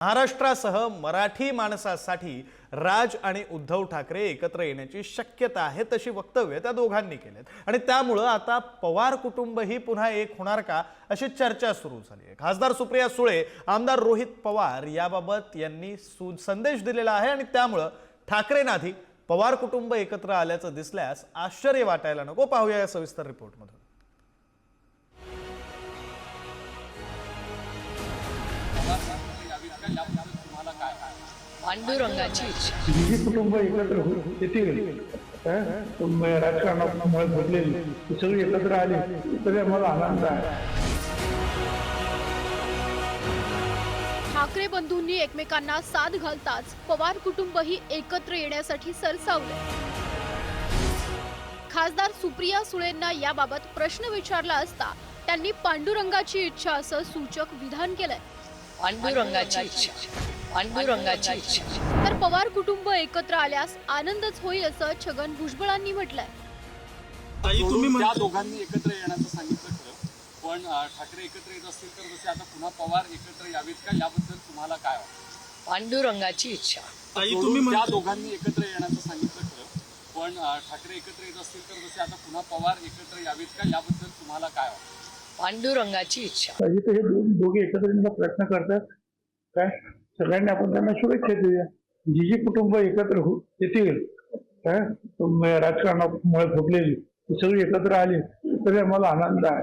महाराष्ट्रासह मराठी माणसासाठी राज आणि उद्धव ठाकरे एकत्र येण्याची शक्यता आहे तशी वक्तव्य त्या दोघांनी केलेत आणि त्यामुळे आता पवार कुटुंबही पुन्हा एक होणार का अशी चर्चा सुरू झाली आहे। खासदार सुप्रिया सुळे, आमदार रोहित पवार याबाबत यांनी संदेश दिलेला आहे आणि त्यामुळे ठाकरेंआधी पवार कुटुंब एकत्र आल्याचं दिसल्यास आश्चर्य वाटायला नको। पाहूया या सविस्तर रिपोर्टमध्ये। पांडुरंगाची जी कुटुंब एकत्र येतील राजकारणामुळे घडलेली सगळी एकत्र आली तरी आम्हाला आनंद आहे। ठाकरे बंधूंनी एकमेकांना साथ घालताच पवार कुटुंबही एकत्र येण्यासाठी सरसावले। खासदार सुप्रिया सुळेंना याबाबत प्रश्न विचारला असता त्यांनी पांडुरंगाची इच्छा असं सूचक विधान केलंय। पांडुरंगाची इच्छा, पांडुरंगाची इच्छा। तर पवार कुटुंब एकत्र आल्यास आनंदच होईल असं छगन भुजबळांनी म्हटलंय। त्या दोघांनी एकत्र येण्याचं सांगितलं खरं, पण ठाकरे एकत्र येत असतील तर जसे आता पुन्हा पवार एकत्र यावेत का याबद्दल तुम्हाला काय वाटतं? पांडुरंगाची इच्छा। त्या दोघांनी एकत्र येण्याचं सांगितलं खरं, पण ठाकरे एकत्र येत असतील तर जसे आता पुन्हा पवार एकत्र यावेत का याबद्दल तुम्हाला काय वाटतं? पांडुरंगाची इच्छा। हे दोघे एकत्र येण्याचा प्रयत्न करतात काय, सगळ्यांनी आपण त्यांना शुभेच्छा देऊया। जी कुटुंब एकत्र येतील काय राजकारणामुळे घडलेली सगळी एकत्र आली तरी आम्हाला आनंद आहे।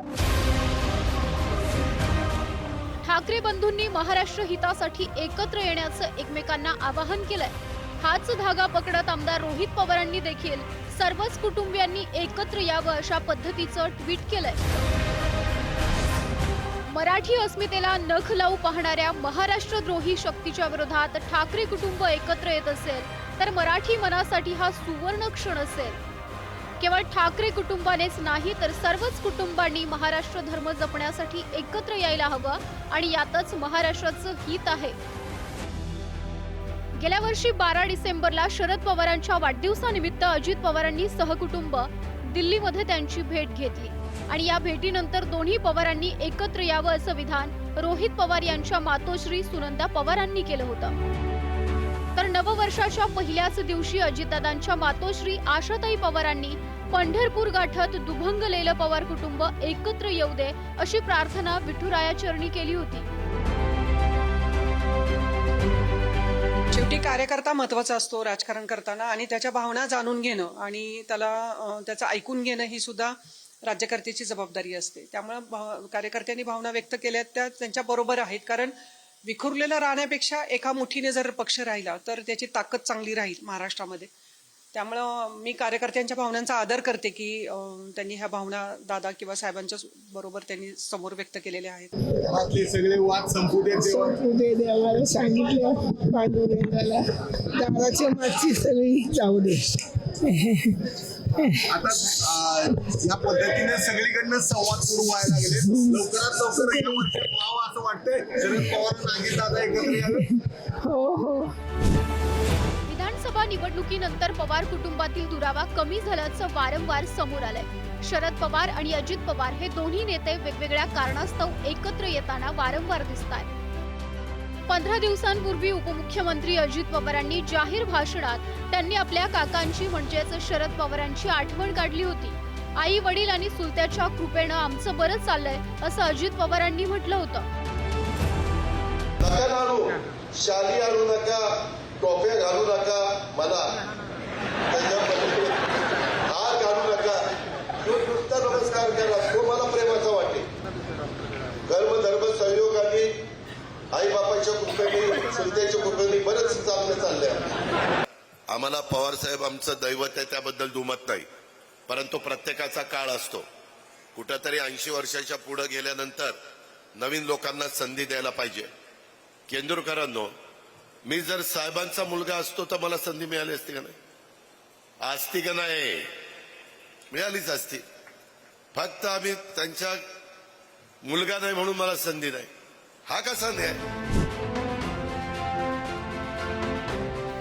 ठाकरे बंधूंनी महाराष्ट्र हितासाठी एकत्र येण्याचं एकमेकांना आवाहन केलंय। हाच धागा पकडत आमदार रोहित पवारांनी देखील सर्वच कुटुंबियांनी एकत्र यावं अशा पद्धतीचं ट्विट केलंय। मराठी अस्मितेला नख लावू पाहणाऱ्या महाराष्ट्रद्रोही शक्तीच्या विरोधात ठाकरे कुटुंब एकत्र येत असेल तर मराठी मनासाठी हा सुवर्ण क्षण असेल। केवळ ठाकरे कुटुंबानेच नाही तर सर्वच कुटुंबांनी महाराष्ट्र धर्म जपण्यासाठी एकत्र यायला हवं आणि यातच महाराष्ट्राचं हित आहे। गेल्या वर्षी 12 डिसेंबरला शरद पवारांच्या वाढदिवसानिमित्त अजित पवारांनी सहकुटुंब दिल्लीमध्ये त्यांची भेट घेतली आणि या भेटीनंतर दोन्ही पवारांनी एकत्र यावं असं विधान रोहित पवार यांच्या मातोश्री सुनंदा पवारांनी केलं होतं। तर नववर्षाच्या पहिल्याच दिवशी अजितदादांच्या मातोश्री आशाताई पवारांनी पंढरपूर गाठत दुभंगलेलं पवार कुटुंब एकत्र येऊ दे अशी प्रार्थना विठुराया चरणी केली होती। शेवटी कार्यकर्ता महत्वाचा असतो राजकारण करताना आणि त्याच्या भावना जाणून घेणं आणि त्याचं ऐकून घेणं ही सुद्धा राज्यकर्त्याची जबाबदारी असते। त्यामुळे कार्यकर्त्यांनी भावना व्यक्त केल्या त्या त्यांच्या बरोबर आहेत, कारण विखुरलेलं राहण्यापेक्षा एका मुठीने जर पक्ष राहिला तर त्याची ताकद चांगली राहील महाराष्ट्रामध्ये। त्यामुळं मी कार्यकर्त्यांच्या भावनांचा आदर करते की त्यांनी ह्या भावना दादा किंवा साहेबांच्या बरोबर त्यांनी समोर व्यक्त केलेल्या आहेत। घरातले सगळे वाद संपू दे देवाला सांगितलं, पांडुरंगाला दादाच्या मागची सगळी जाऊ दे। आता या पद्धतीने सगळीकडनं संवाद सुरू व्हायला लागले। लवकरात लवकर यावरती व्हावं असं वाटतंय। शरद पवार सांगितलं दादा एकत्र यावे। हो। विधानसभा निवडणुकीनंतर पवार कुटुंबातील दुरावा कमी झाल्याचं वारंवार समोर आलंय। शरद पवार आणि अजित पवार हे दोन्ही नेते वेगवेगळ्या कारणास्तव एकत्र येताना वारंवार दिसतात। 15 दिवसांपूर्वी उपमुख्यमंत्री अजित पवारांनी जाहीर भाषणात त्यांनी आपल्या काकांची म्हणजेच शरद पवारांची आठवण काढली होती। आई वडील आणि सुलत्याच्या कृपेनं आमचं बरं चाललंय असं अजित पवारांनी म्हटलं होतं। नका घालू, शाली आणू नका, टोप्या घालू नका, मला हार घालू नका, नुसता नमस्कार करा, तो मला प्रेमाचा वाटेल। कर्मधर्म संयोगाने आई बापाच्या कृपेने सुलत्याच्या कृपेने बरंच चांगलं चाललंय। आम्हाला पवार साहेब आमचं दैवत आहे त्याबद्दल दुमत नाही, परंतु प्रत्येकाचा काळ असतो। कुठेतरी 80 वर्षाच्या पुढे गेल्यानंतर नवीन लोकांना संधी द्यायला पाहिजे। केंदुरकरांनो, मी जर साहेबांचा मुलगा असतो तर मला संधी मिळाली असती का नाही? असती का नाही? मिळालीच असती। फक्त आम्ही त्यांच्या मुलगा नाही म्हणून मला संधी नाही, हा कसा न्याय?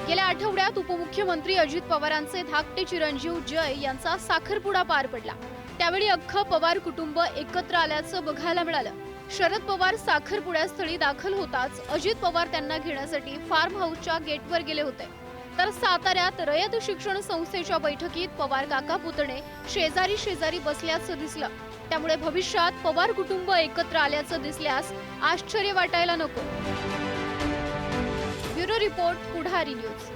गेल्या आठवड्यात उपमुख्यमंत्री अजित पवारांचे धाकटे चिरंजीव जय यांचा साखरपुडा पार पडला। त्यावेळी अख्खं पवार कुटुंब एकत्र आल्याचं बघायला मिळालं। शरद पवार साखरपुड्यास्थळी दाखल होताच अजित पवार त्यांना घेण्यासाठी फार्म हाऊसच्या गेटवर गेले होते. तर साताऱ्यात रयत शिक्षण संस्थेच्या बैठकीत पवार काका पुतणे शेजारी बसल्याचं दिसलं. त्यामुळे भविष्यात पवार कुटुंब एकत्र आल्याचं दिसल्यास आश्चर्य वाटायला नको. ब्युरो रिपोर्ट, पुढारी न्यूज.